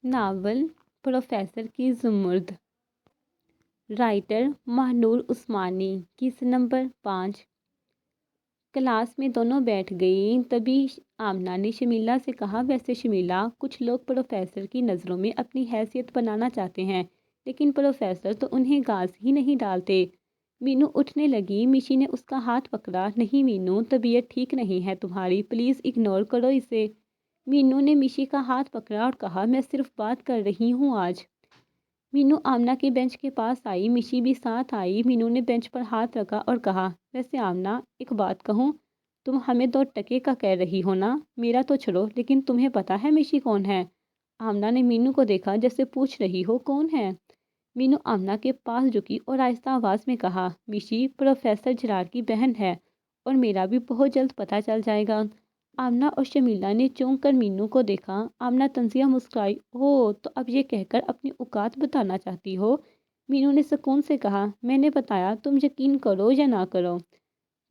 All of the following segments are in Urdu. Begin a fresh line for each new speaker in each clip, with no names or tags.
ناول پروفیسر کی زمرد، رائٹر ماہنور عثمانی، قسط نمبر 5۔ کلاس میں دونوں بیٹھ گئیں، تبھی آمنہ نے شمیلہ سے کہا، ویسے شمیلہ، کچھ لوگ پروفیسر کی نظروں میں اپنی حیثیت بنانا چاہتے ہیں، لیکن پروفیسر تو انہیں گاز ہی نہیں ڈالتے۔ مینو اٹھنے لگی، میشی نے اس کا ہاتھ پکڑا۔ نہیں مینو، طبیعت ٹھیک نہیں ہے تمہاری، پلیز اگنور کرو اسے۔ مینو نے میشی کا ہاتھ پکڑا اور کہا، میں صرف بات کر رہی ہوں آج۔ مینو آمنہ کے بینچ کے پاس آئی، میشی بھی ساتھ آئی۔ مینو نے بینچ پر ہاتھ رکھا اور کہا، ویسے آمنہ، ایک بات کہوں؟ تم ہمیں 2 ٹکے کا کہہ رہی ہو نا؟ میرا تو چھوڑو، لیکن تمہیں پتا ہے میشی کون ہے؟ آمنہ نے مینو کو دیکھا جیسے پوچھ رہی ہو کون ہے۔ مینو آمنہ کے پاس جھکی اور آہستہ آواز میں کہا، میشی پروفیسر جراڈ کی بہن ہے، اور میرا بھی بہت جلد پتہ چل جائے گا۔ آمنہ اور شمیلہ نے چونک کر مینو کو دیکھا۔ آمنہ طنزیہ مسکرائی، اوہ، تو اب یہ کہہ کر اپنی اوقات بتانا چاہتی ہو؟ مینو نے سکون سے کہا، میں نے بتایا، تم یقین کرو یا نہ کرو۔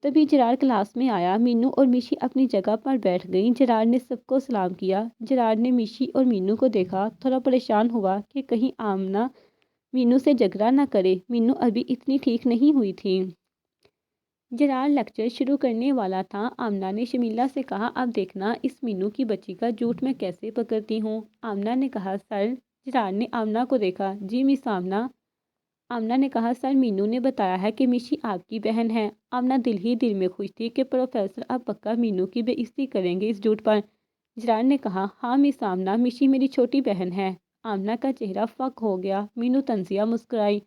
تبھی جراڈ کلاس میں آیا۔ مینو اور میشی اپنی جگہ پر بیٹھ گئیں۔ جراڈ نے سب کو سلام کیا۔ جراڈ نے میشی اور مینو کو دیکھا، تھوڑا پریشان ہوا کہ کہیں آمنہ مینو سے جھگڑا نہ کرے۔ مینو ابھی اتنی ٹھیک نہیں ہوئی تھی۔ جراڈ لیکچر شروع کرنے والا تھا۔ آمنہ نے شمیلہ سے کہا، اب دیکھنا اس مینو کی بچی کا جھوٹ میں کیسے پکڑتی ہوں۔ آمنہ نے کہا، سر۔ جراڈ نے آمنہ کو دیکھا، جی مس آمنہ۔ آمنہ نے کہا، سر، مینو نے بتایا ہے کہ میشی آپ کی بہن ہے۔ آمنہ دل ہی دل میں خوش تھی کہ پروفیسر اب پکا مینو کی بے عزتی کریں گے اس جھوٹ پر۔ جراڈ نے کہا، ہاں مس آمنہ، میشی میری چھوٹی بہن ہے۔ آمنہ کا چہرہ فک ہو گیا۔ مینو طنزیہ مسکرائی۔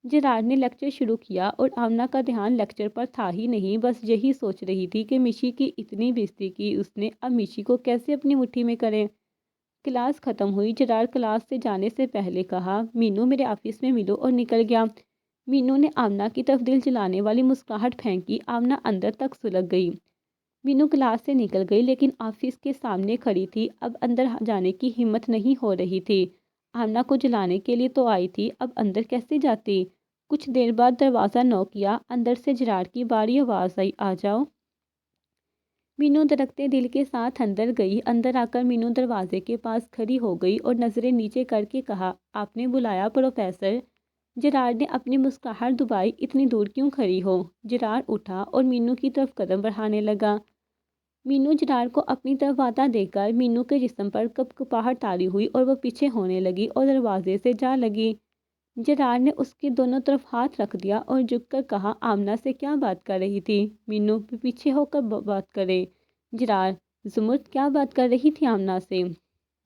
جراڈ نے لیکچر شروع کیا اور آمنہ کا دھیان لیکچر پر تھا ہی نہیں، بس یہی سوچ رہی تھی کہ میشی کی اتنی بےعزتی کی اس نے، اب میشی کو کیسے اپنی مٹھی میں کرے۔ کلاس ختم ہوئی۔ جراڈ کلاس سے جانے سے پہلے کہا، مینو میرے آفس میں ملو، اور نکل گیا۔ مینو نے آمنہ کی طرف دل جلانے والی مسکراہٹ پھینکی۔ آمنہ اندر تک سلگ گئی۔ مینو کلاس سے نکل گئی لیکن آفس کے سامنے کھڑی تھی، اب اندر جانے کی ہمت نہیں ہو رہی تھی۔ آمنہ کو جلانے کے لیے تو آئی تھی، اب اندر کیسے جاتی؟ کچھ دیر بعد دروازہ نوک کیا۔ اندر سے جراڈ کی بھاری آواز آئی، آ جاؤ۔ مینو دھڑکتے دل کے ساتھ اندر گئی۔ اندر آ کر مینو دروازے کے پاس کھڑی ہو گئی اور نظریں نیچے کر کے کہا، آپ نے بلایا پروفیسر؟ جراڈ نے اپنی مسکراہٹ دبائی، اتنی دور کیوں کھڑی ہو؟ جراڈ اٹھا اور مینو کی طرف قدم بڑھانے لگا۔ مینو جراڈ کو اپنی طرف آتا دیکھ کر مینو کے جسم پر کپکپاہٹ طاری ہوئی اور وہ پیچھے ہونے لگی اور دروازے سے جا لگی۔ جراڈ نے اس کے دونوں طرف ہاتھ رکھ دیا اور جھک کر کہا، آمنہ سے کیا بات کر رہی تھی؟ مینو پیچھے ہو کر بات کرے۔ جراڈ، زمرد کیا بات کر رہی تھی آمنہ سے؟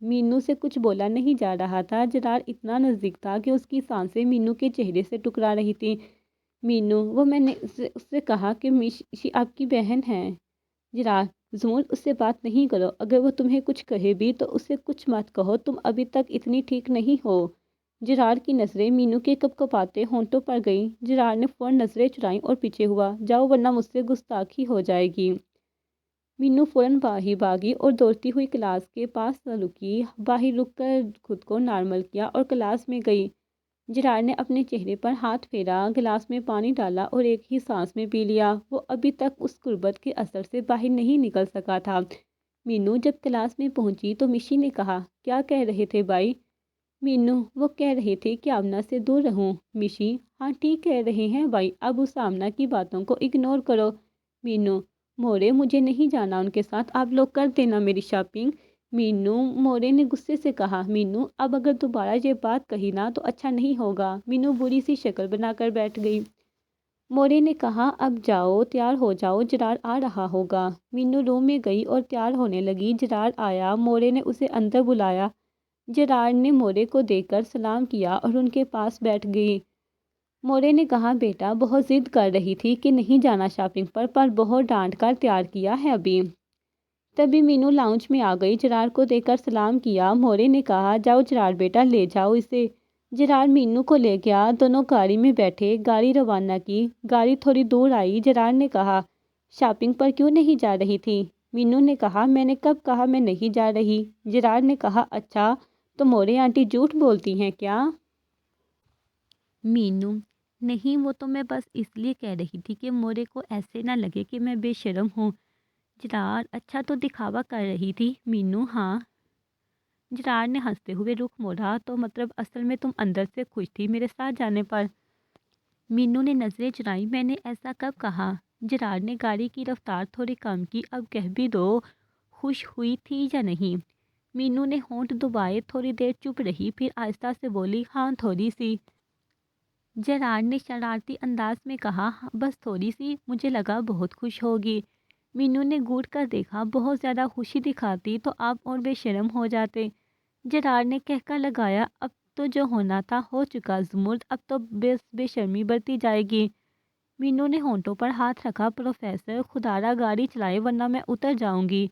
مینو سے کچھ بولا نہیں جا رہا تھا۔ جراڈ اتنا نزدیک تھا کہ اس کی سانسیں مینو کے چہرے سے ٹکرا رہی تھیں۔ مینو، وہ میں نے اس سے کہا کہ میشی آپ کی بہن ہے۔ جراڈ، زمرد، اس سے بات نہیں کرو، اگر وہ تمہیں کچھ کہے بھی تو اسے کچھ مت کہو، تم ابھی تک اتنی ٹھیک نہیں ہو۔ جراڈ کی نظریں مینو کے کپکپاتے ہونٹوں پر گئیں۔ جراڈ نے فوراً نظریں چرائیں اور پیچھے ہوا، جاؤ ورنہ مجھ سے گستاخی ہو جائے گی۔ مینو فوراً باہر بھاگی اور دوڑتی ہوئی کلاس کے پاس رکی۔ باہر رک کر خود کو نارمل کیا اور کلاس میں گئی۔ جراڈ نے اپنے چہرے پر ہاتھ پھیرا، گلاس میں پانی ڈالا اور ایک ہی سانس میں پی لیا۔ وہ ابھی تک اس غربت کے اثر سے باہر نہیں نکل سکا تھا۔ مینو جب کلاس میں پہنچی تو میشی نے کہا، کیا کہہ رہے تھے بھائی؟ مینو، وہ کہہ رہے تھے کہ آمنہ سے دور رہوں۔ میشی، ہاں ٹھیک کہہ رہے ہیں بھائی، اب اس آمنہ کی باتوں کو اگنور کرو۔ مینو، مورے، مجھے نہیں جانا ان کے ساتھ، آپ لوگ کر دینا میری شاپنگ۔ مینو، مورے نے غصے سے کہا۔ مینو، اب اگر دوبارہ یہ بات کہی نا تو اچھا نہیں ہوگا۔ مینو بری سی شکل بنا کر بیٹھ گئی۔ مورے نے کہا، اب جاؤ، تیار ہو جاؤ، جراڈ آ رہا ہوگا۔ مینو روم میں گئی اور تیار ہونے لگی۔ جراڈ آیا، مورے نے اسے اندر بلایا۔ جراڈ نے مورے کو دیکھ کر سلام کیا اور ان کے پاس بیٹھ گئی۔ مورے نے کہا، بیٹا بہت ضد کر رہی تھی کہ نہیں جانا شاپنگ پر بہت ڈانٹ کر تیار کیا ہے ابھی۔ تبھی مینو لاؤنج میں آ گئی۔ جراڈ کو دیکھ کر سلام کیا۔ مورے نے کہا، جاؤ جراڈ بیٹا، لے جاؤ اسے۔ جراڈ مینو کو لے گیا۔ دونوں گاڑی میں بیٹھے، گاڑی روانہ کی۔ گاڑی تھوڑی دور آئی۔ جراڈ نے کہا، شاپنگ پر کیوں نہیں جا رہی تھی؟ مینو نے کہا، میں نے کب کہا میں نہیں جا رہی؟ جراڈ نے کہا، اچھا تو مورے آنٹی جھوٹ بولتی ہیں کیا؟ مینو، نہیں، وہ تو میں بس اس لیے کہہ رہی تھی کہ مورے کو ایسے نہ لگے کہ میں بے شرم ہوں۔ جراڈ، اچھا تو دکھاوا کر رہی تھی؟ مینو، ہاں۔ جرار نے ہنستے ہوئے رخ موڑا، تو مطلب اصل میں تم اندر سے خوش تھی میرے ساتھ جانے پر؟ مینو نے نظریں چرائی، میں نے ایسا کب کہا؟ جرار نے گاڑی کی رفتار تھوڑی کم کی، اب کہہ بھی دو، خوش ہوئی تھی یا نہیں؟ مینو نے ہونٹ دبائے، تھوڑی دیر چپ رہی، پھر آہستہ سے بولی، ہاں تھوڑی سی۔ جرار نے شرارتی انداز میں کہا، بس تھوڑی سی؟ مجھے لگا بہت خوش ہوگی۔ مینو نے گھوٹ کر دیکھا، بہت زیادہ خوشی دکھاتی تو آپ اور بے شرم ہو جاتے۔ جرار نے کہکا لگایا، اب تو جو ہونا تھا ہو چکا زمرد، اب تو بے شرمی برتی جائے گی۔ مینو نے ہونٹوں پر ہاتھ رکھا، پروفیسر خدارا گاڑی چلائے ورنہ میں اتر جاؤں گی۔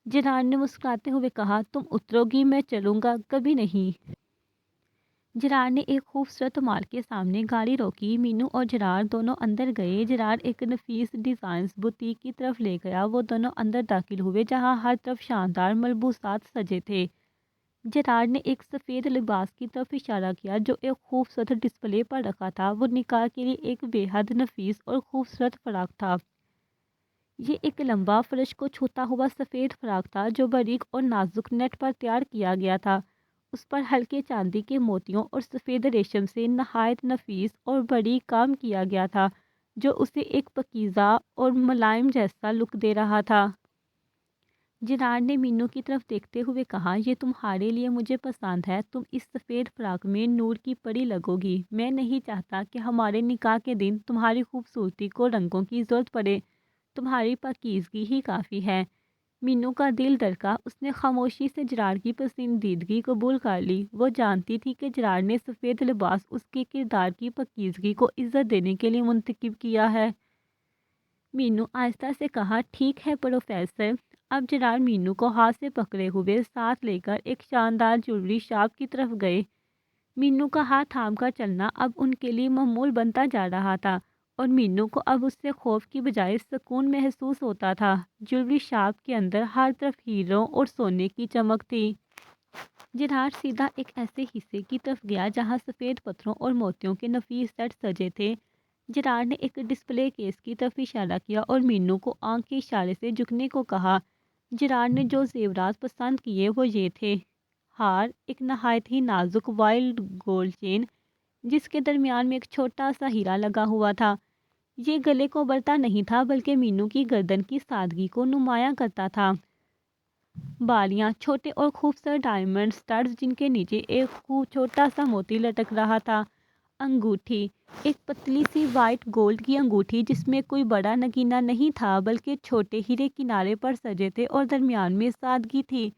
جرار نے مسکراتے ہوئے کہا، تم اترو گی میں چلوں گا کبھی نہیں۔ جرار نے ایک خوبصورت مال کے سامنے گاڑی روکی، مینو اور جرار دونوں اندر گئے۔ جرار ایک نفیس ڈیزائنز بوتیک کی طرف لے گیا، وہ دونوں اندر داخل ہوئے جہاں ہر طرف شاندار ملبوسات سجے تھے۔ جرار نے ایک سفید لباس کی طرف اشارہ کیا جو ایک خوبصورت ڈسپلے پر رکھا تھا، وہ نکاح کے لیے ایک بے حد نفیس اور خوبصورت فراق تھا۔ یہ ایک لمبا فرش کو چھوتا ہوا سفید فراق تھا جو باریک اور نازک نیٹ پر تیار کیا گیا تھا۔ اس پر ہلکے چاندی کے موتیوں اور سفید ریشم سے نہایت نفیس اور باریک کام کیا گیا تھا جو اسے ایک پاکیزہ اور ملائم جیسا لک دے رہا تھا۔ جرار نے مینو کی طرف دیکھتے ہوئے کہا، یہ تمہارے لیے مجھے پسند ہے، تم اس سفید فراق میں نور کی پری لگو گی۔ میں نہیں چاہتا کہ ہمارے نکاح کے دن تمہاری خوبصورتی کو رنگوں کی ضرورت پڑے، تمہاری پاکیزگی ہی کافی ہے۔ مینو کا دل دھڑکا، اس نے خاموشی سے جرار کی پسندیدگی قبول کر لی۔ وہ جانتی تھی کہ جرار نے سفید لباس اس کے کردار کی پاکیزگی کو عزت دینے کے لیے منتخب کیا ہے۔ مینو آہستہ سے کہا، ٹھیک ہے پروفیسر۔ اب جرار مینو کو ہاتھ سے پکڑے ہوئے ساتھ لے کر ایک شاندار جویلری شاپ کی طرف گئے۔ مینو کا ہاتھ تھام کر چلنا اب ان کے لیے معمول بنتا جا رہا تھا اور مینو کو اب اس سے خوف کی بجائے سکون محسوس ہوتا تھا۔ جویلری شاپ کے اندر ہر طرف ہیروں اور سونے کی چمک تھی۔ جرار سیدھا ایک ایسے حصے کی طرف گیا جہاں سفید پتھروں اور موتیوں کے نفیس سیٹ سجے تھے۔ جرار نے ایک ڈسپلے کیس کی طرف اشارہ کیا اور مینو کو آنکھ کے اشارے سے جھکنے کو کہا۔ جرار نے جو زیورات پسند کیے وہ یہ تھے: ہار، ایک نہایت ہی نازک وائلڈ گولڈ چین جس کے درمیان میں ایک چھوٹا سا ہیرا لگا ہوا تھا۔ یہ گلے کو بھرتا نہیں تھا بلکہ مینو کی گردن کی سادگی کو نمایاں کرتا تھا۔ بالیاں، چھوٹے اور خوبصورت ڈائمنڈ سٹڈز جن کے نیچے ایک چھوٹا سا موتی لٹک رہا تھا۔ انگوٹھی، ایک پتلی سی وائٹ گولڈ کی انگوٹھی جس میں کوئی بڑا نگینہ نہیں تھا بلکہ چھوٹے ہیرے کنارے پر سجے تھے اور درمیان میں سادگی تھی۔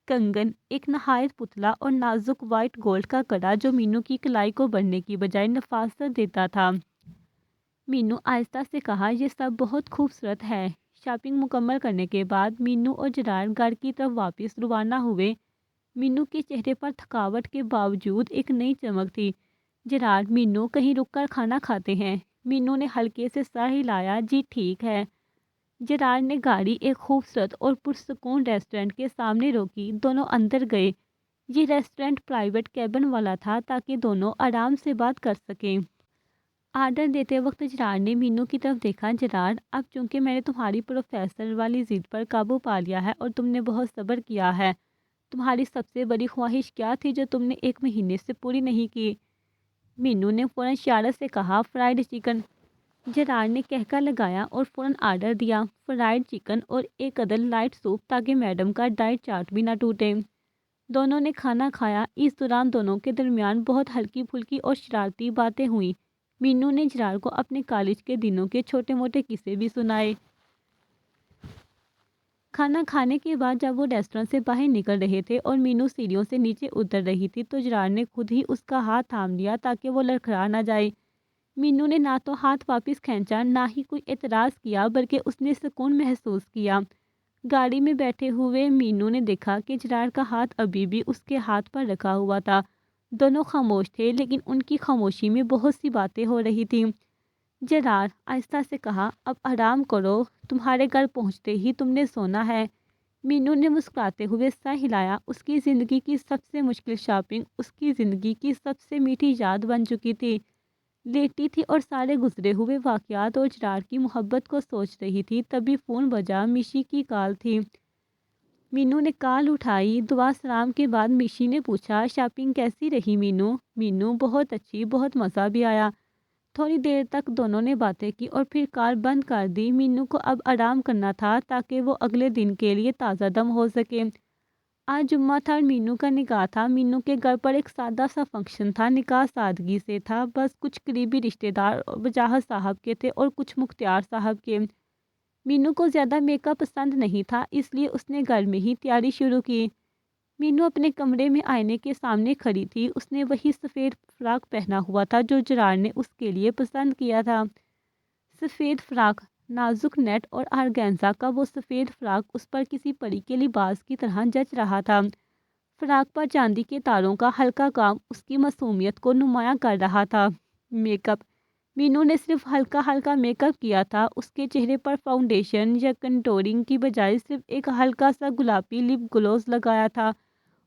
کنگن، ایک نہایت پتلا اور نازک وائٹ گولڈ کا کڑا جو مینو کی کلائی کو بڑھنے کی بجائے نفاست دیتا تھا۔ مینو آہستہ سے کہا، یہ سب بہت خوبصورت ہے۔ شاپنگ مکمل کرنے کے بعد مینو اور جرار گھر کی طرف واپس روانہ ہوئے۔ مینو کے چہرے پر تھکاوٹ کے باوجود ایک نئی چمک تھی۔ جرار، مینو، کہیں رک کر کھانا کھاتے ہیں؟ مینو نے ہلکے سے سر ہلایا، جی ٹھیک ہے۔ جرار نے گاڑی ایک خوبصورت اور پرسکون ریسٹورنٹ کے سامنے روکی، دونوں اندر گئے۔ یہ ریسٹورنٹ پرائیویٹ کیبن والا تھا تاکہ دونوں آرام سے بات کر سکیں۔ آرڈر دیتے وقت جرار نے مینو کی طرف دیکھا، جرار، اب چونکہ میں نے تمہاری پروفیسر والی ضد پر قابو پا لیا ہے اور تم نے بہت صبر کیا ہے، تمہاری سب سے بڑی خواہش کیا تھی جو تم نے 1 مہینے سے پوری نہیں کی؟ مینو نے فوراً اشارے سے کہا، فرائیڈ چکن۔ جرار نے کہکا لگایا اور فوراً آرڈر دیا، فرائیڈ چکن اور ایک عدد لائٹ سوپ تاکہ میڈم کا ڈائٹ چارٹ بھی نہ ٹوٹے۔ دونوں نے کھانا کھایا۔ اس دوران دونوں کے درمیان بہت ہلکی پھلکی اور شرارتی باتیں ہوئیں۔ مینو نے جرار کو اپنے کالج کے دنوں کے چھوٹے موٹے قصے بھی سنائے۔ کھانا کھانے کے بعد جب وہ ریسٹورنٹ سے باہر نکل رہے تھے اور مینو سیڑھیوں سے نیچے اتر رہی تھی تو جرار نے خود ہی اس کا ہاتھ تھام لیا تاکہ وہ لڑکھڑا نہ جائے۔ مینو نے نہ تو ہاتھ واپس کھینچا نہ ہی کوئی اعتراض کیا بلکہ اس نے سکون محسوس کیا۔ گاڑی میں بیٹھے ہوئے مینو نے دیکھا کہ جرار کا ہاتھ ابھی بھی اس کے ہاتھ پر رکھا ہوا تھا۔ دونوں خاموش تھے لیکن ان کی خاموشی میں بہت سی باتیں ہو رہی تھیں۔ جرار آہستہ سے کہا، اب آرام کرو، تمہارے گھر پہنچتے ہی تم نے سونا ہے۔ مینو نے مسکراتے ہوئے سر ہلایا۔ اس کی زندگی کی سب سے مشکل شاپنگ اس کی زندگی کی سب سے میٹھی یاد بن چکی تھی۔ لیٹی تھی اور سارے گزرے ہوئے واقعات اور جرار کی محبت کو سوچ رہی تھی، تبھی فون بجا۔ میشی کی کال تھی۔ مینو نے کال اٹھائی۔ دعا سلام کے بعد میشی نے پوچھا، شاپنگ کیسی رہی مینو؟ مینو: بہت اچھی، بہت مزہ بھی آیا۔ تھوڑی دیر تک دونوں نے باتیں کی اور پھر کال بند کر دی۔ مینو کو اب آرام کرنا تھا تاکہ وہ اگلے دن کے لیے تازہ دم ہو سکے۔ آج جمعہ تھا اور مینو کا نکاح تھا۔ مینو کے گھر پر ایک سادہ سا فنکشن تھا۔ نکاح سادگی سے تھا، بس کچھ قریبی رشتہ دار وجاہت صاحب کے تھے اور کچھ مختار صاحب کے۔ مینو کو زیادہ میک اپ پسند نہیں تھا، اس لیے اس نے گھر میں ہی تیاری شروع کی۔ مینو اپنے کمرے میں آئینے کے سامنے کھڑی تھی۔ اس نے وہی سفید فراق پہنا ہوا تھا جو جرار نے اس کے لیے پسند کیا تھا۔ سفید فراق، نازک نیٹ اور آرگینزا کا وہ سفید فراق اس پر کسی پری کے لباس کی طرح جچ رہا تھا۔ فراق پر چاندی کے تاروں کا ہلکا کام اس کی معصومیت کو نمایاں کر رہا تھا۔ میک اپ: مینو نے صرف ہلکا ہلکا میک اپ کیا تھا۔ اس کے چہرے پر فاؤنڈیشن یا کنٹورنگ کی بجائے صرف ایک ہلکا سا گلابی لپ گلوز لگایا تھا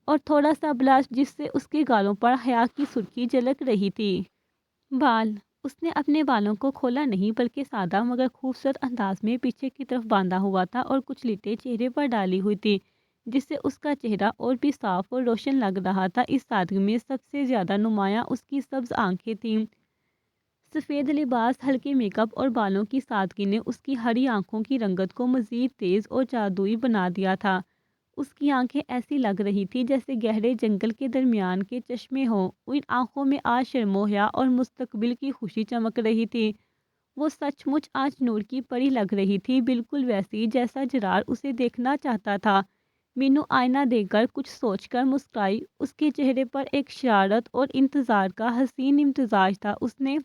اور تھوڑا سا بلاش جس سے اس کے گالوں پر حیا کی سرخی جھلک رہی تھی۔ بال: اس نے اپنے بالوں کو کھولا نہیں بلکہ سادہ مگر خوبصورت انداز میں پیچھے کی طرف باندھا ہوا تھا اور کچھ لٹیں چہرے پر ڈالی ہوئی تھی جس سے اس کا چہرہ اور بھی صاف اور روشن لگ رہا تھا۔ اس سادگی میں سب سے زیادہ نمایاں اس کی سبز آنکھیں تھیں۔ سفید لباس، ہلکے میک اپ اور بالوں کی سادگی نے اس کی ہری آنکھوں کی رنگت کو مزید تیز اور جادوئی بنا دیا تھا۔ اس کی آنکھیں ایسی لگ رہی تھی جیسے گہرے جنگل کے درمیان کے چشمے ہوں۔ ان آنکھوں میں آج شرم و حیا اور مستقبل کی خوشی چمک رہی تھی۔ وہ سچ مچ آج نور کی پری لگ رہی تھی، بالکل ویسی جیسا جرار اسے دیکھنا چاہتا تھا۔ مینو آئینہ دیکھ کر کچھ سوچ کر مسکرائی۔ اس کے چہرے پر ایک شرارت اور انتظار کا حسین امتزاج تھا۔ اس نے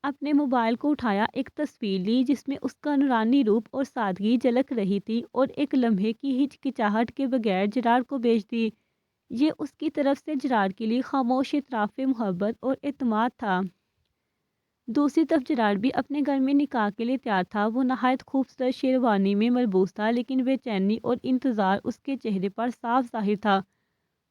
اپنے موبائل کو اٹھایا، ایک تصویر لی جس میں اس کا نورانی روپ اور سادگی جھلک رہی تھی اور ایک لمحے کی ہچکچاہٹ کے بغیر جرار کو بھیج دی۔ یہ اس کی طرف سے جرار کے لیے خاموش اعتراف محبت اور اعتماد تھا۔ دوسری طرف جرار بھی اپنے گھر میں نکاح کے لیے تیار تھا۔ وہ نہایت خوبصورت شیروانی میں ملبوس تھا لیکن بے چینی اور انتظار اس کے چہرے پر صاف ظاہر تھا۔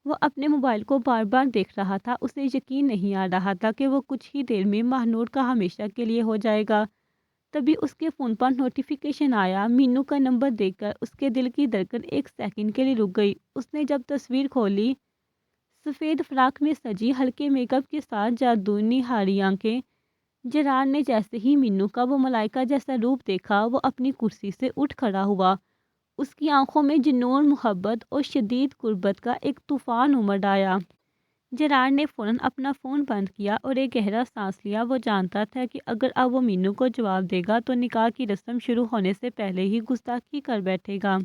وہ اپنے موبائل کو بار بار دیکھ رہا تھا۔ اسے یقین نہیں آ رہا تھا کہ وہ کچھ ہی دیر میں ماہ کا ہمیشہ کے لیے ہو جائے گا۔ تبھی اس کے فون پر نوٹیفیکیشن آیا۔ مینو کا نمبر دیکھ کر اس کے دل کی دھڑکن ایک سیکنڈ کے لیے رک گئی۔ اس نے جب تصویر کھولی، سفید فراق میں سجی ہلکے میک اپ کے ساتھ جادوئی ہاری آنکھیں، جرار نے جیسے ہی مینو کا وہ ملائکہ جیسا روپ دیکھا، وہ اپنی کرسی سے اٹھ کھڑا ہوا۔ اس کی آنکھوں میں جنون، محبت اور شدید قربت کا ایک طوفان امڑ آیا۔ جرار نے فوراً اپنا فون بند کیا اور ایک گہرا سانس لیا۔ وہ جانتا تھا کہ اگر اب وہ مینو کو جواب دے گا تو نکاح کی رسم شروع ہونے سے پہلے ہی گستاخی کر بیٹھے گا۔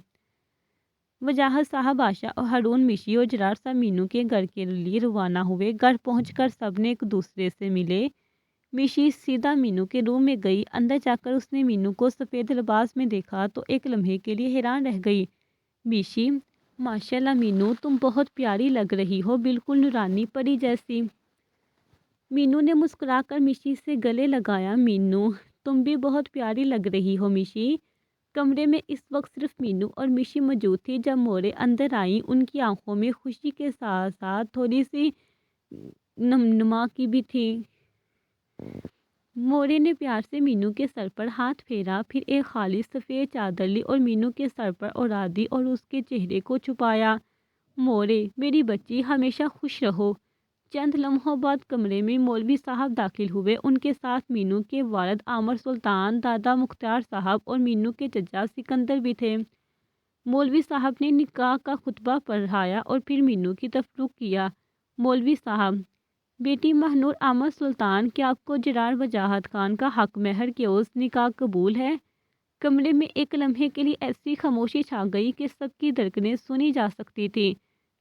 وجاہت صاحب، آشا اور ہارون، میشی اور جرار سب مینو کے گھر کے لیے روانہ ہوئے۔ گھر پہنچ کر سب نے ایک دوسرے سے ملے۔ میشی سیدھا مینو کے روم میں گئی۔ اندر جا کر اس نے مینو کو سفید لباس میں دیکھا تو ایک لمحے کے لیے حیران رہ گئی۔ میشی: ماشاءاللہ مینو، تم بہت پیاری لگ رہی ہو، بالکل نورانی پری جیسی۔ مینو نے مسکرا کر میشی سے گلے لگایا۔ مینو، تم بھی بہت پیاری لگ رہی ہو میشی۔ کمرے میں اس وقت صرف مینو اور میشی موجود تھی۔ جب مورے اندر آئیں، ان کی آنکھوں میں خوشی کے ساتھ ساتھ تھوڑی سی نما کی بھی تھی۔ مورے نے پیار سے مینو کے سر پر ہاتھ پھیرا، پھر ایک خالی سفید چادر لی اور مینو کے سر پر اوڑھا دی اور اس کے چہرے کو چھپایا۔ مورے، میری بچی، ہمیشہ خوش رہو۔ چند لمحوں بعد کمرے میں مولوی صاحب داخل ہوئے۔ ان کے ساتھ مینو کے والد عامر سلطان، دادا مختار صاحب اور مینو کے چچا سکندر بھی تھے۔ مولوی صاحب نے نکاح کا خطبہ پڑھایا اور پھر مینو کی طرف رخ کیا۔ مولوی صاحب: بیٹی ماہنور عامر سلطان، کیا آپ کو جرار وجاہت خان کا حق مہر کے عوض نکاح قبول ہے؟ کمرے میں ایک لمحے کے لیے ایسی خاموشی چھا گئی کہ سب کی دھڑکنیں سنی جا سکتی تھی۔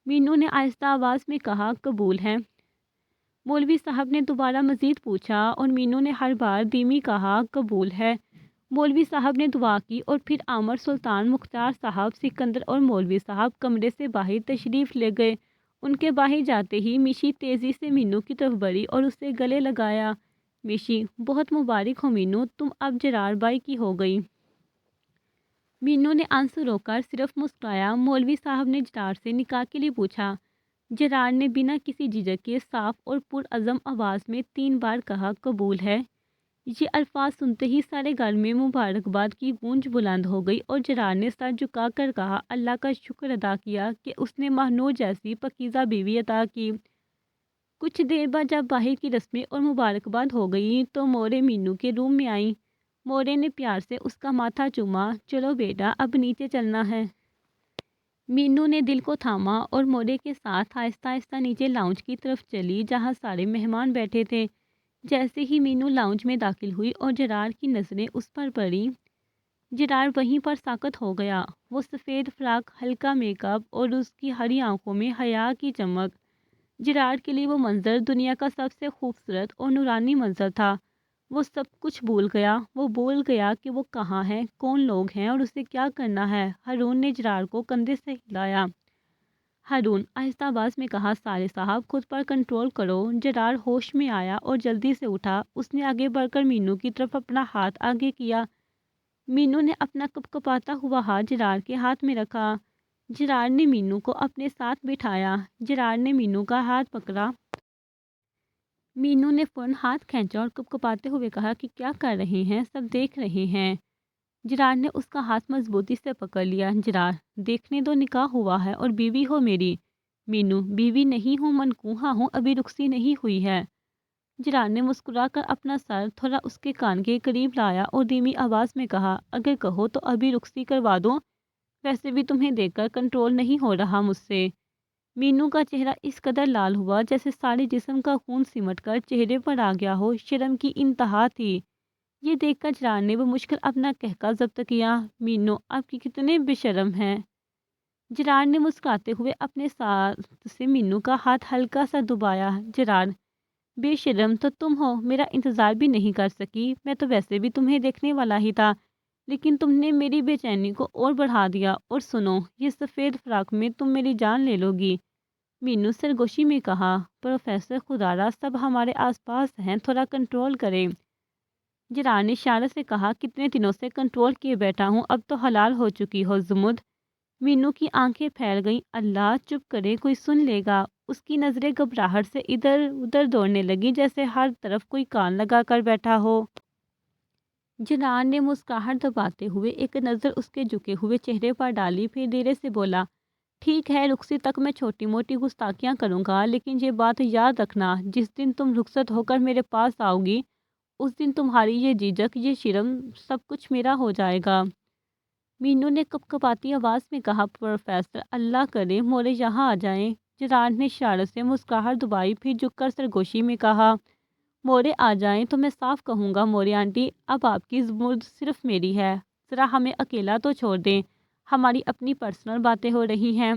مینو نے آہستہ آواز میں کہا، قبول ہے۔ مولوی صاحب نے دوبارہ مزید پوچھا اور مینو نے ہر بار دھیمی کہا، قبول ہے۔ مولوی صاحب نے دعا کی اور پھر عامر سلطان، مختار صاحب، سکندر اور مولوی صاحب کمرے سے باہر تشریف لے گئے۔ ان کے باہر جاتے ہی میشی تیزی سے مینو کی طرف بڑھی اور اسے گلے لگایا۔ میشی: بہت مبارک ہو مینو، تم اب جرار بائی کی ہو گئی۔ مینو نے آنسو رو کر صرف مسکرایا۔ مولوی صاحب نے جرار سے نکاح کے لیے پوچھا۔ جرار نے بنا کسی جھجک کے صاف اور پرعزم آواز میں 3 بار کہا، قبول ہے۔ یہ الفاظ سنتے ہی سارے گھر میں مبارکباد کی گونج بلند ہو گئی اور جرار نے سر جھکا کر کہا، اللہ کا شکر ادا کیا کہ اس نے مہنور جیسی پاکیزہ بیوی عطا کی۔ کچھ دیر بعد جب باہر کی رسمیں اور مبارکباد ہو گئی تو مورے مینو کے روم میں آئیں۔ مورے نے پیار سے اس کا ماتھا چوما۔ چلو بیٹا، اب نیچے چلنا ہے۔ مینو نے دل کو تھاما اور مورے کے ساتھ آہستہ آہستہ نیچے لاؤنج کی طرف چلی جہاں سارے مہمان بیٹھے تھے۔ جیسے ہی مینو لاؤنج میں داخل ہوئی اور جرار کی نظریں اس پر پڑیں، جرار وہیں پر ساکت ہو گیا۔ وہ سفید فراق، ہلکا میک اپ اور اس کی ہری آنکھوں میں حیا کی چمک، جرار کے لیے وہ منظر دنیا کا سب سے خوبصورت اور نورانی منظر تھا۔ وہ سب کچھ بھول گیا۔ وہ بھول گیا کہ وہ کہاں ہے، کون لوگ ہیں اور اسے کیا کرنا ہے۔ ہارون نے جرار کو کندھے سے ہلایا۔ ہارون آہستہ آواز میں کہا، سارے صاحب خود پر کنٹرول کرو۔ جرار ہوش میں آیا اور جلدی سے اٹھا۔ اس نے آگے بڑھ کر مینو کی طرف اپنا ہاتھ آگے کیا۔ مینو نے اپنا کپکپاتا ہوا ہاتھ جرار کے ہاتھ میں رکھا۔ جرار نے مینو کو اپنے ساتھ بٹھایا۔ جرار نے مینو کا ہاتھ پکڑا۔ مینو نے فوراً ہاتھ کھینچا اور کپکپاتے ہوئے کہا کہ کیا کر رہے ہیں، سب دیکھ رہے ہیں۔ جرار نے اس کا ہاتھ مضبوطی سے پکڑ لیا۔ جرار، دیکھنے دو، نکاح ہوا ہے اور بیوی ہو میری۔ مینو، بیوی نہیں ہوں، منکوحہ ہوں، ابھی رخصتی نہیں ہوئی ہے۔ جرار نے مسکرا کر اپنا سر تھوڑا اس کے کان کے قریب لایا اور دھیمی آواز میں کہا، اگر کہو تو ابھی رخصتی کروا دوں، ویسے بھی تمہیں دیکھ کر کنٹرول نہیں ہو رہا مجھ سے۔ مینو کا چہرہ اس قدر لال ہوا جیسے سارے جسم کا خون سمٹ کر چہرے پر آ گیا ہو۔ شرم کی انتہا تھی۔ یہ دیکھ کر جرار نے بمشکل اپنا قہقہ ضبط کیا، مینو آپ کی کتنے بے شرم ہیں۔ جرار نے مسکراتے ہوئے اپنے ساتھ سے مینو کا ہاتھ ہلکا سا دبایا۔ جرار، بے شرم تو تم ہو، میرا انتظار بھی نہیں کر سکی، میں تو ویسے بھی تمہیں دیکھنے والا ہی تھا، لیکن تم نے میری بے چینی کو اور بڑھا دیا۔ اور سنو، یہ سفید فراق میں تم میری جان لے لو گی۔ مینو سرگوشی میں کہا، پروفیسر خدارا، سب ہمارے آس پاس ہیں، تھوڑا کنٹرول کریں۔ جرار نے اشارے سے کہا، کتنے دنوں سے کنٹرول کیے بیٹھا ہوں، اب تو حلال ہو چکی ہو زمد۔ مینو کی آنکھیں پھیل گئیں۔ اللہ، چپ کرے، کوئی سن لے گا۔ اس کی نظریں گھبراہٹ سے ادھر ادھر دوڑنے لگیں جیسے ہر طرف کوئی کان لگا کر بیٹھا ہو۔ جرار نے مسکراہٹ دباتے ہوئے ایک نظر اس کے جھکے ہوئے چہرے پر ڈالی، پھر دھیرے سے بولا، ٹھیک ہے، رخصتی تک میں چھوٹی موٹی گستاخیاں کروں گا، لیکن یہ بات یاد رکھنا، جس دن تم رخصت ہو کر میرے پاس آؤ گی، اس دن تمہاری یہ جھجک، یہ شرم، سب کچھ میرا ہو جائے گا۔ مینو نے کپکپاتی آواز میں کہا، پروفیسر، اللہ کرے مورے یہاں آ جائیں۔ جرار نے اشارے سے مسکراہٹ دبائی، پھر جھک کر سرگوشی میں کہا، مورے آ جائیں تو میں صاف کہوں گا، مورے آنٹی، اب آپ کی زمرد صرف میری ہے، ذرا ہمیں اکیلا تو چھوڑ دیں، ہماری اپنی پرسنل باتیں ہو رہی ہیں۔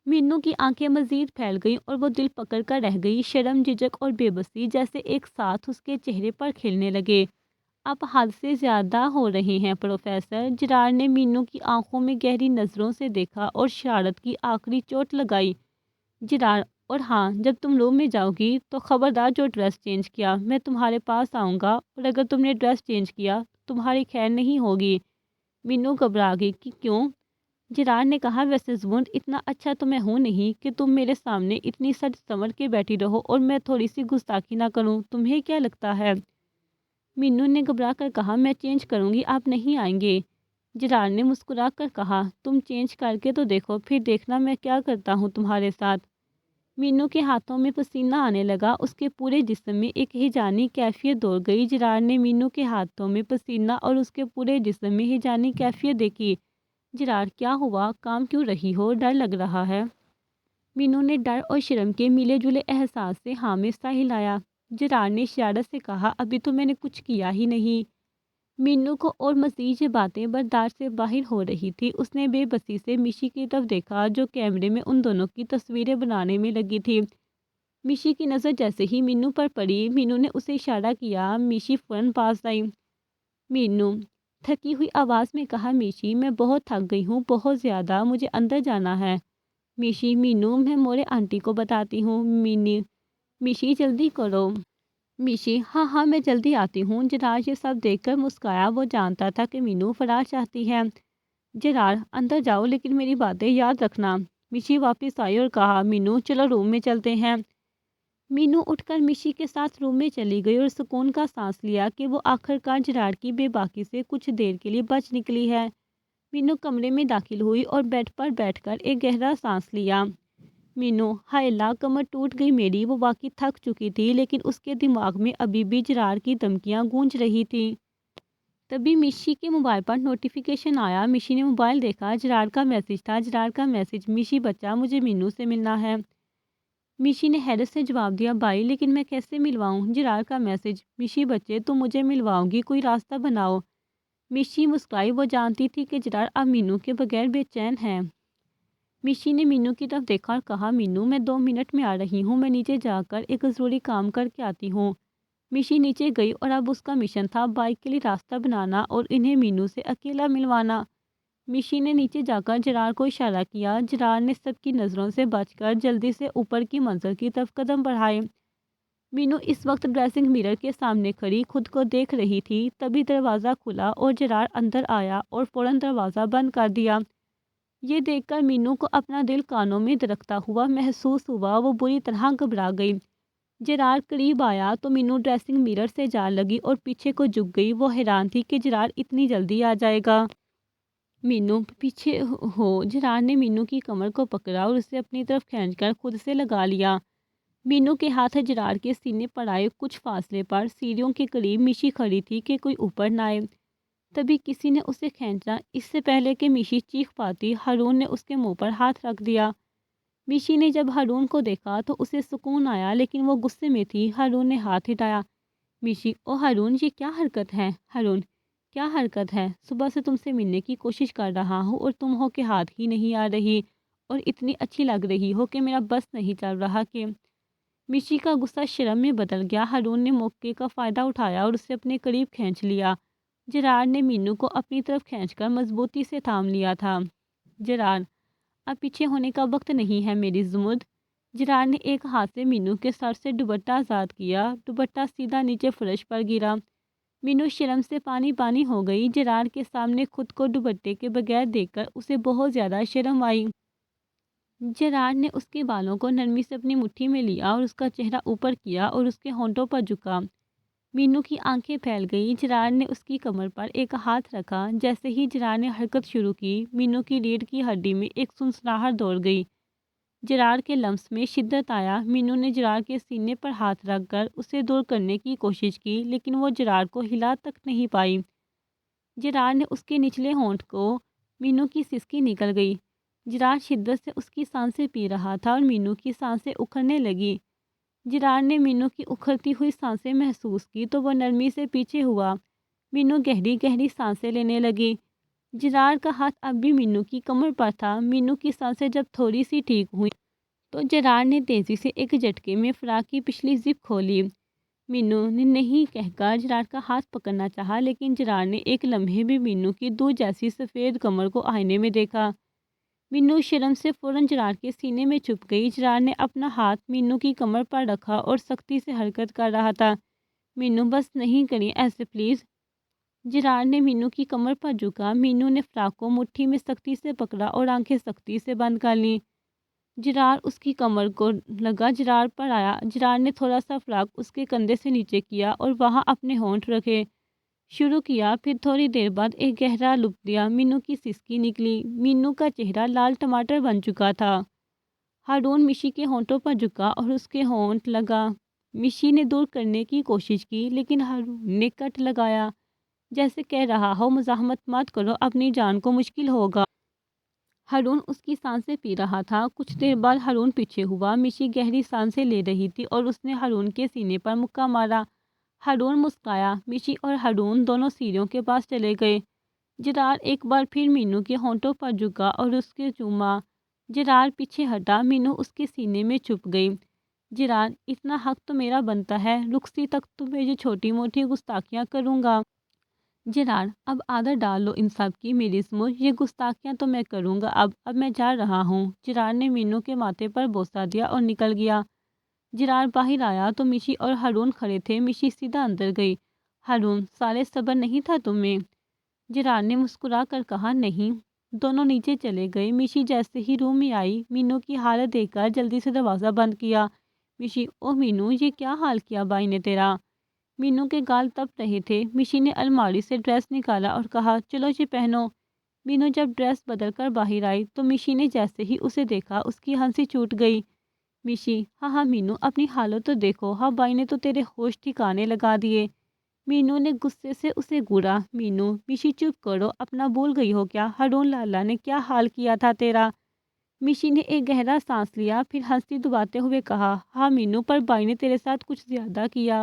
مینو کی آنکھیں مزید پھیل گئیں اور وہ دل پکڑ کر رہ گئی۔ شرم، جھجک اور بے بسی جیسے ایک ساتھ اس کے چہرے پر کھلنے لگے۔ اب حد سے زیادہ ہو رہے ہیں پروفیسر۔ جرار نے مینو کی آنکھوں میں گہری نظروں سے دیکھا اور شرارت کی آخری چوٹ لگائی۔ جرار، اور ہاں، جب تم روم میں جاؤ گی تو خبردار جو ڈریس چینج کیا، میں تمہارے پاس آؤں گا، اور اگر تم نے ڈریس چینج کیا تمہاری خیر نہیں ہوگی۔ مینو گھبرا گئی کہ کیوں؟ جرار نے کہا، ویسے زمرد، اتنا اچھا تو میں ہوں نہیں کہ تم میرے سامنے اتنی سج سنور کے بیٹھی رہو اور میں تھوڑی سی گستاخی نہ کروں، تمہیں کیا لگتا ہے؟ مینو نے گھبرا کر کہا، میں چینج کروں گی، آپ نہیں آئیں گے۔ جرار نے مسکرا کر کہا، تم چینج کر کے تو دیکھو، پھر دیکھنا میں کیا کرتا ہوں تمہارے ساتھ۔ مینو کے ہاتھوں میں پسینہ آنے لگا، اس کے پورے جسم میں ایک ہیجانی کیفیت دوڑ گئی۔ جرار نے مینو کے ہاتھوں میں پسینہ اور اس کے پورے جسم میں ہیجانی کیفیت دیکھی۔ جرار، کیا ہوا؟ کام کیوں رہی ہو؟ ڈر لگ رہا ہے؟ مینو نے ڈر اور شرم کے ملے جلے احساس سے ہاں میں سر ہلایا۔ جرار نے اشارت سے کہا، ابھی تو میں نے کچھ کیا ہی نہیں۔ مینو کو اور مزید یہ باتیں برداشت سے باہر ہو رہی تھی۔ اس نے بے بسی سے میشی کی طرف دیکھا جو کیمرے میں ان دونوں کی تصویریں بنانے میں لگی تھی۔ میشی کی نظر جیسے ہی مینو پر پڑی، مینو نے اسے اشارہ کیا۔ میشی فوراً پاس آئی۔ مینو تھکی ہوئی آواز میں کہا، میشی، میں بہت تھک گئی ہوں، بہت زیادہ، مجھے اندر جانا ہے۔ میشی، مینو، میں مورے آنٹی کو بتاتی ہوں۔ میشی، جلدی کرو۔ میشی، ہاں ہاں، میں جلدی آتی ہوں۔ جرار یہ سب دیکھ کر مسکرایا، وہ جانتا تھا کہ مینو فرار چاہتی ہے۔ جرار، اندر جاؤ لیکن میری باتیں یاد رکھنا۔ میشی واپس آئی اور کہا، مینو، چلو روم میں چلتے ہیں۔ مینو اٹھ کر مشی کے ساتھ روم میں چلی گئی اور سکون کا سانس لیا کہ وہ آخرکار جراڑ کی بے باکی سے کچھ دیر کے لیے بچ نکلی ہے۔ مینو کمرے میں داخل ہوئی اور بیڈ پر بیٹھ کر ایک گہرا سانس لیا۔ مینو، ہائے اللہ، کمر ٹوٹ گئی میری۔ وہ واقعی تھک چکی تھی لیکن اس کے دماغ میں ابھی بھی جراڑ کی دھمکیاں گونج رہی تھیں۔ تبھی مشی کے موبائل پر نوٹیفیکیشن آیا۔ مشی نے موبائل دیکھا، جراڑ کا میسج تھا۔ جراڑ کا میسج: مشی بچہ، مجھے مینو سے ملنا ہے۔ مشی نے حیرت سے جواب دیا، بھائی لیکن میں کیسے ملواؤں؟ جراڑ کا میسج: مشی بچے، تم مجھے ملواؤ گی، کوئی راستہ بناؤ۔ مشی مسکرائی، وہ جانتی تھی کہ جراڑ اب مینو کے بغیر بے چین ہے۔ مشی نے مینو کی طرف دیکھا اور کہا، مینو میں 2 منٹ میں آ رہی ہوں، میں نیچے جا کر ایک ضروری کام کر کے آتی ہوں۔ مشی نیچے گئی اور اب اس کا مشن تھا بائک کے لیے راستہ بنانا اور انہیں مینو سے اکیلا ملوانا۔ مشی نے نیچے جا کر جراڑ کو اشارہ کیا۔ جراڑ نے سب کی نظروں سے بچ کر جلدی سے اوپر کی منزل کی طرف قدم بڑھائے۔ مینو اس وقت ڈریسنگ میرر کے سامنے کھڑی خود کو دیکھ رہی تھی۔ تبھی دروازہ کھلا اور جراڑ اندر آیا اور فوراً دروازہ بند کر دیا۔ یہ دیکھ کر مینو کو اپنا دل کانوں میں دھڑکتا ہوا محسوس ہوا۔ وہ بری طرح گھبرا گئی۔ جراڑ قریب آیا تو مینو ڈریسنگ میرر سے جا لگی اور پیچھے کو جھک گئی۔ وہ حیران تھی کہ جراڑ اتنی جلدی آ جائے گا۔ مینو، پیچھے ہو۔ جراڑ نے مینو کی کمر کو پکڑا اور اسے اپنی طرف کھینچ کر خود سے لگا لیا۔ مینو کے ہاتھ جراڑ کے سینے پر آئے۔ کچھ فاصلے پر سیڑھیوں کے قریب مشی کھڑی تھی کہ کوئی اوپر نہ آئے۔ تبھی کسی نے اسے کھینچا۔ اس سے پہلے کہ مشی چیخ پاتی، ہارون نے اس کے منہ پر ہاتھ رکھ دیا۔ مشی نے جب ہارون کو دیکھا تو اسے سکون آیا لیکن وہ غصے میں تھی۔ ہارون نے ہاتھ ہٹایا۔ مشی: او ہارون، یہ کیا حرکت ہے؟ ہارون: کیا حرکت ہے؟ صبح سے تم سے ملنے کی کوشش کر رہا ہوں اور تم ہو کہ ہاتھ ہی نہیں آ رہی اور اتنی اچھی لگ رہی ہو کہ میرا بس نہیں چل رہا کہ… مشی کا غصہ شرم میں بدل گیا۔ ہارون نے موقع کا فائدہ اٹھایا اور اسے اپنے قریب کھینچ لیا۔ جراڑ نے مینو کو اپنی طرف کھینچ کر مضبوطی سے تھام لیا تھا۔ جراڑ: اب پیچھے ہونے کا وقت نہیں ہے میری زمرد۔ جراڑ نے ایک ہاتھ سے مینو کے سر سے دوپٹہ آزاد کیا۔ دوپٹہ سیدھا نیچے فرش پر گرا۔ مینو شرم سے پانی پانی ہو گئی۔ جراڑ کے سامنے خود کو دوپٹے کے بغیر دیکھ کر اسے بہت زیادہ شرم آئی۔ جراڑ نے اس کے بالوں کو نرمی سے اپنی مٹھی میں لیا اور اس کا چہرہ اوپر کیا اور اس کے ہونٹوں پر جھکا۔ مینو کی آنکھیں پھیل گئی۔ جراڑ نے اس کی کمر پر ایک ہاتھ رکھا۔ جیسے ہی جراڑ نے حرکت شروع کی، مینو کی ریڑھ کی ہڈی میں ایک سنسناہٹ دوڑ گئی۔ جراڑ کے لمس میں شدت آیا۔ مینو نے جراڑ کے سینے پر ہاتھ رکھ کر اسے دور کرنے کی کوشش کی لیکن وہ جراڑ کو ہلا تک نہیں پائی۔ جراڑ نے اس کے نچلے ہونٹ کو… مینو کی سسکی نکل گئی۔ جراڑ شدت سے اس کی سانسیں پی رہا تھا اور مینو کی سانسیں اکھڑنے لگی۔ جراڑ نے مینو کی اکھڑتی ہوئی سانسیں محسوس کی تو وہ نرمی سے پیچھے ہوا۔ مینو گہری گہری سانسیں لینے لگی۔ جراڑ کا ہاتھ اب بھی مینو کی کمر پر تھا۔ مینو کی سانسیں جب تھوڑی سی ٹھیک ہوئیں تو جراڑ نے تیزی سے ایک جھٹکے میں فراق کی پچھلی زپ کھولی۔ مینو نے نہیں کہہ کر جراڑ کا ہاتھ پکڑنا چاہا لیکن جراڑ نے ایک لمحے بھی مینو کی دودھ جیسی سفید کمر کو آئینے میں دیکھا۔ مینو شرم سے فوراً جراڑ کے سینے میں چھپ گئی۔ جراڑ نے اپنا ہاتھ مینو کی کمر پر رکھا اور سختی سے حرکت کر رہا تھا۔ مینو، بس نہیں کریں ایسے پلیز۔ جراڑ نے مینو کی کمر پر جھکا۔ مینو نے فراق کو مٹھی میں سختی سے پکڑا اور آنکھیں سختی سے بند کر لیں۔ جراڑ اس کی کمر کو لگا جراڑ پر آیا۔ جراڑ نے تھوڑا سا فراق اس کے کندھے سے نیچے کیا اور وہاں اپنے ہونٹ رکھے شروع کیا۔ پھر تھوڑی دیر بعد ایک گہرا لپ دیا۔ مینو کی سسکی نکلی۔ مینو کا چہرہ لال ٹماٹر بن چکا تھا۔ ہارون مشی کے ہونٹوں پر جھکا اور اس کے ہونٹ لگا۔ مشی نے دور کرنے کی کوشش کی لیکن ہارون نے کٹ لگایا، جیسے کہہ رہا ہو مزاحمت مت کرو، اپنی جان کو مشکل ہوگا۔ ہارون اس کی سانسیں پی رہا تھا۔ کچھ دیر بعد ہارون پیچھے ہوا۔ مشی گہری سانسیں لے رہی تھی اور اس نے ہارون کے سینے پر مکہ مارا۔ ہارون مسکرایا۔ مشی اور ہارون دونوں سیڑھیوں کے پاس چلے گئے۔ جراڑ ایک بار پھر مینو کے ہونٹوں پر جھکا اور اس کے چوما۔ جراڑ پیچھے ہٹا۔ مینو اس کے سینے میں چھپ گئی۔ جراڑ: اتنا حق تو میرا بنتا ہے، رخصتی تک تو میں یہ چھوٹی موٹی گستاخیاں کروں گا۔ جراڑ: اب عادت ڈال لو ان سب کی میری زمرد، یہ گستاخیاں تو میں کروں گا اب میں جا رہا ہوں۔ جراڑ نے مینو کے ماتھے پر بوسہ دیا اور نکل گیا۔ جراڑ باہر آیا تو مشی اور ہارون کھڑے تھے۔ مشی سیدھا اندر گئی۔ ہارون: سالے صبر نہیں تھا تم میں؟ جراڑ نے مسکرا کر کہا، نہیں۔ دونوں نیچے چلے گئے۔ مشی جیسے ہی روم میں آئی، مینو کی حالت دیکھ کر جلدی سے دروازہ بند کیا۔ مشی: او مینو، یہ کیا حال کیا بائی نے تیرا؟ مینو کے گال تپ رہے تھے۔ مشی نے الماری سے ڈریس نکالا اور کہا، چلو یہ پہنو۔ مینو جب ڈریس بدل کر باہر آئی تو مشی نے جیسے ہی اسے دیکھا اس کی ہنسی چھوٹ گئی۔ مشی: ہاں ہاں مینو، اپنی حالت تو دیکھو، ہاں بائی نے تو تیرے ہوش ٹھکانے لگا دیے۔ مینو نے غصے سے اسے گھورا۔ مینو: مشی چپ کرو، اپنا بھول گئی ہو کیا؟ ہارون لالا نے کیا حال کیا تھا تیرا؟ مشی نے ایک گہرا سانس لیا، پھر ہنسی دباتے ہوئے کہا، ہاں مینو، پر بائی نے تیرے ساتھ کچھ زیادہ کیا۔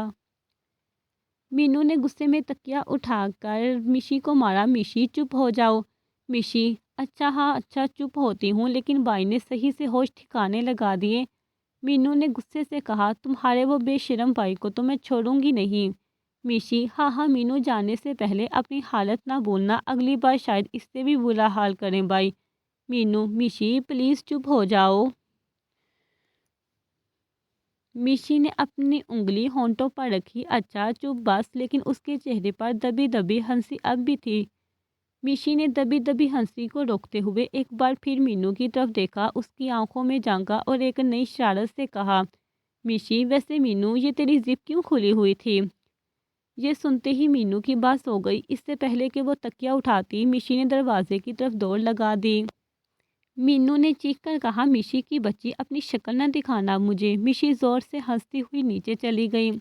مینو نے غصے میں تکیا اٹھا کر مشی کو مارا۔ مشی: چپ ہو جاؤ۔ مشی: اچھا ہاں اچھا، چپ ہوتی ہوں، لیکن بائی نے صحیح سے ہوش ٹھکانے لگا دیے۔ مینو نے غصے سے کہا، تمہارے وہ بے شرم بائی کو تو میں چھوڑوں گی نہیں۔ مشی: ہاں ہاں مینو، جانے سے پہلے اپنی حالت نہ بھولنا، اگلی بار شاید اس سے بھی برا حال کریں بائی۔ مینو: مشی پلیز چپ ہو جاؤ۔ مشی نے اپنی انگلی ہونٹوں پر رکھی۔ اچھا چپ بس، لیکن اس کے چہرے پر دبی دبی ہنسی اب بھی تھی۔ مشی نے دبی دبی ہنسی کو روکتے ہوئے ایک بار پھر مینو کی طرف دیکھا، اس کی آنکھوں میں جھانکا اور ایک نئی شرارت سے کہا، مشی ویسے مینو، یہ تیری زپ کیوں کھلی ہوئی تھی؟ یہ سنتے ہی مینو کی بات ہو گئی۔ اس سے پہلے کہ وہ تکیا اٹھاتی، مشی نے دروازے کی طرف دوڑ لگا دی۔ مینو نے چیخ کر کہا، مشی کی بچی، اپنی شکل نہ دکھانا مجھے۔ مشی زور سے ہنستی ہوئی نیچے چلی گئی۔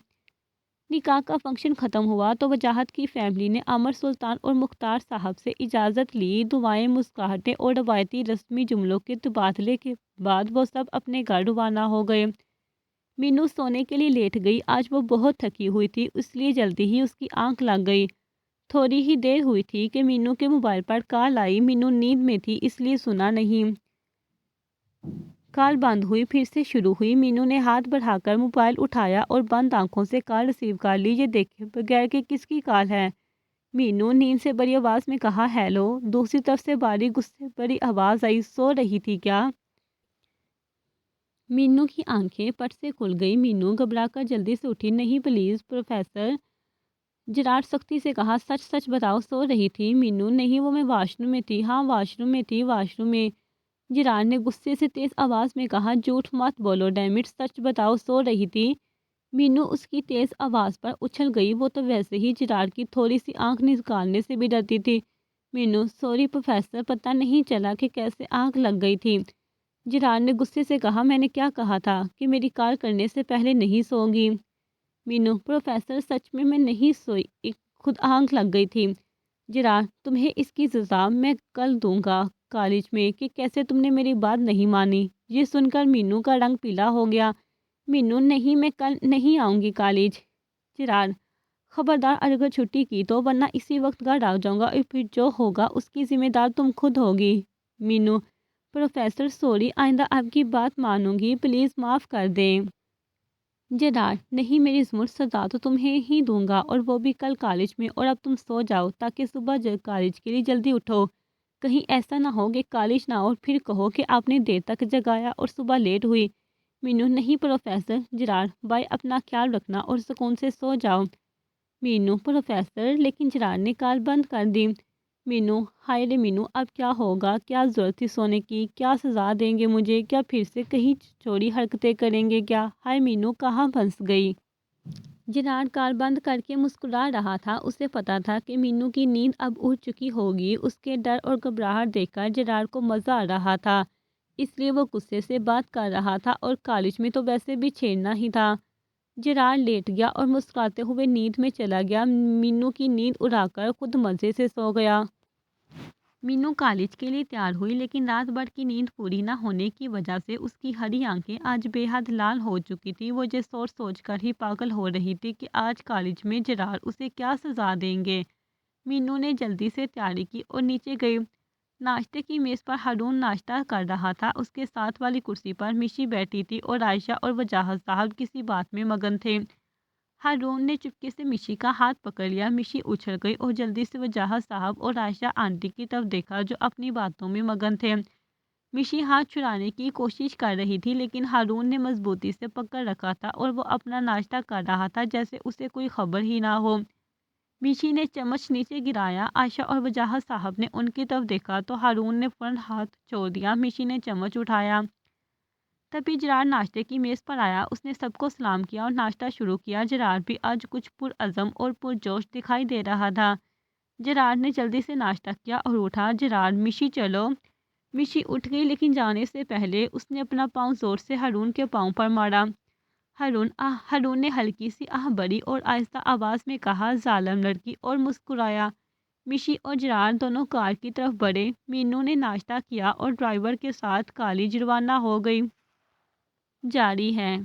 نکاح کا فنکشن ختم ہوا تو وجاہت کی فیملی نے عامر سلطان اور مختار صاحب سے اجازت لی۔ دعائیں، مسکراہٹیں اور روایتی رسمی جملوں کے تبادلے کے بعد وہ سب اپنے گھر روانہ ہو گئے۔ مینو سونے کے لیے لیٹ گئی۔ آج وہ بہت تھکی ہوئی تھی، اس لیے جلدی ہی اس کی آنکھ لگ گئی۔ تھوڑی ہی دیر ہوئی تھی کہ مینو کے موبائل پر کال آئی۔ مینو نیند میں تھی، اس لیے سنا نہیں۔ کال بند ہوئی، پھر سے شروع ہوئی۔ مینو نے ہاتھ بڑھا کر موبائل اٹھایا اور بند آنکھوں سے کال ریسیو کر لی، یہ دیکھے بغیر کہ کس کی کال ہے۔ مینو نیند سے بڑی آواز میں کہا، ہیلو۔ دوسری طرف سے باری غصے بڑی آواز آئی، سو رہی تھی کیا؟ مینو کی آنکھیں پٹ سے کھل گئی۔ مینو گھبرا کر جلدی سے اٹھی۔ نہیں پلیز پروفیسر، جراڈ سختی سے کہا، سچ سچ بتاؤ، سو رہی تھی؟ مینو: نہیں، وہ میں واش روم میں تھی۔ ہاں واش روم میں تھی، واش روم میں۔ جراڈ نے غصے سے تیز آواز میں کہا، جھوٹ مت بولو ڈیمٹ، سچ بتاؤ، سو رہی تھی؟ مینو اس کی تیز آواز پر اچھل گئی۔ وہ تو ویسے ہی جراڈ کی تھوڑی سی آنکھ نکالنے سے بھی ڈرتی تھی۔ مینو: سوری پروفیسر، پتہ نہیں چلا کہ کیسے آنکھ لگ گئی تھی۔ جراڈ نے غصے سے کہا، میں نے کیا کہا تھا کہ میری کال کرنے سے پہلے نہیں سوؤں گی؟ مینو: پروفیسر سچ میں نہیں سوئی، خود آنکھ لگ گئی تھی۔ جراڈ: تمہیں اس کی سزا میں کل دوں گا کالج میں کہ کیسے تم نے میری بات نہیں مانی۔ یہ سن کر مینو کا رنگ پیلا ہو گیا۔ مینو: نہیں، میں کل نہیں آؤں گی کالج۔ جراڈ: خبردار اگر چھٹی کی تو، ورنہ اسی وقت گھر آ جاؤں گا اور پھر جو ہوگا اس کی ذمہ دار تم خود ہوگی۔ مینو: پروفیسر سوری، آئندہ آپ کی بات مانوں گی، پلیز معاف کر دیں۔ جراڈ: نہیں، میری ضمر سزا تو تمہیں ہی دوں گا، اور وہ بھی کل کالج میں۔ اور اب تم سو جاؤ تاکہ صبح کالج کے لیے جلدی اٹھو۔ کہیں ایسا نہ ہو کہ کالج نہ اور پھر کہو کہ آپ نے دیر تک جگایا اور صبح لیٹ ہوئی۔ مینو: نہیں پروفیسر۔ جراڈ: بھائی اپنا خیال رکھنا اور سکون سے سو جاؤ۔ مینو: پروفیسر، لیکن جراڈ نے کال بند کر دی۔ مینو: ہائے رے مینو، اب کیا ہوگا؟ کیا ضرورت تھی سونے کی؟ کیا سزا دیں گے مجھے؟ کیا پھر سے کہیں چوری حرکتیں کریں گے کیا؟ ہائے مینو کہاں پھنس گئی؟ جراڈ کال بند کر کے مسکرا رہا تھا۔ اسے پتا تھا کہ مینو کی نیند اب اڑ چکی ہوگی۔ اس کے ڈر اور گھبراہٹ دیکھ کر جراڈ کو مزہ آ رہا تھا، اس لیے وہ غصے سے بات کر رہا تھا، اور کالج میں تو ویسے بھی چھیڑنا ہی تھا۔ جراڈ لیٹ گیا اور مسکراتے ہوئے نیند میں چلا گیا۔ مینو کی نیند اڑا کر خود مزے سے سو گیا۔ مینو کالج کے لیے تیار ہوئی، لیکن رات بھر کی نیند پوری نہ ہونے کی وجہ سے اس کی ہری آنکھیں آج بے حد لال ہو چکی تھی۔ وہ یہ سوچ کر ہی پاگل ہو رہی تھی کہ آج کالج میں جراڈ اسے کیا سزا دیں گے۔ مینو نے جلدی سے تیاری کی اور نیچے گئی۔ ناشتے کی میز پر ہارون ناشتہ کر رہا تھا۔ اس کے ساتھ والی کرسی پر مشی بیٹھی تھی اور عائشہ اور وجاہت صاحب کسی بات میں مگن تھے۔ ہارون نے چپکے سے مشی کا ہاتھ پکڑ لیا۔ مشی اچھل گئی اور جلدی سے وجاہت صاحب اور عائشہ آنٹی کی طرف دیکھا جو اپنی باتوں میں مگن تھے۔ مشی ہاتھ چھڑانے کی کوشش کر رہی تھی، لیکن ہارون نے مضبوطی سے پکڑ رکھا تھا اور وہ اپنا ناشتہ کر رہا تھا جیسے اسے کوئی خبر ہی نہ ہو۔ مشی نے چمچ نیچے گرایا۔ عائشہ اور وجاہت صاحب نے ان کی طرف دیکھا تو ہارون نے فوراً ہاتھ چھوڑ دیا۔ مشی نے چمچ اٹھایا۔ تبھی جرار ناشتے کی میز پر آیا۔ اس نے سب کو سلام کیا اور ناشتہ شروع کیا۔ جرار بھی آج کچھ پرعزم اور پرجوش دکھائی دے رہا تھا۔ جرار نے جلدی سے ناشتہ کیا اور اٹھا۔ جرار، میشی چلو۔ میشی اٹھ گئی لیکن جانے سے پہلے اس نے اپنا پاؤں زور سے ہارون کے پاؤں پر مارا۔ ہارون نے ہلکی سی آہ بھری اور آہستہ آواز میں کہا، ظالم لڑکی، اور مسکرایا۔ میشی اور جرار دونوں کار کی طرف بڑھے۔ مینو نے ناشتہ کیا اور ڈرائیور کے ساتھ کالی روانہ ہو گئی۔ جاری ہے۔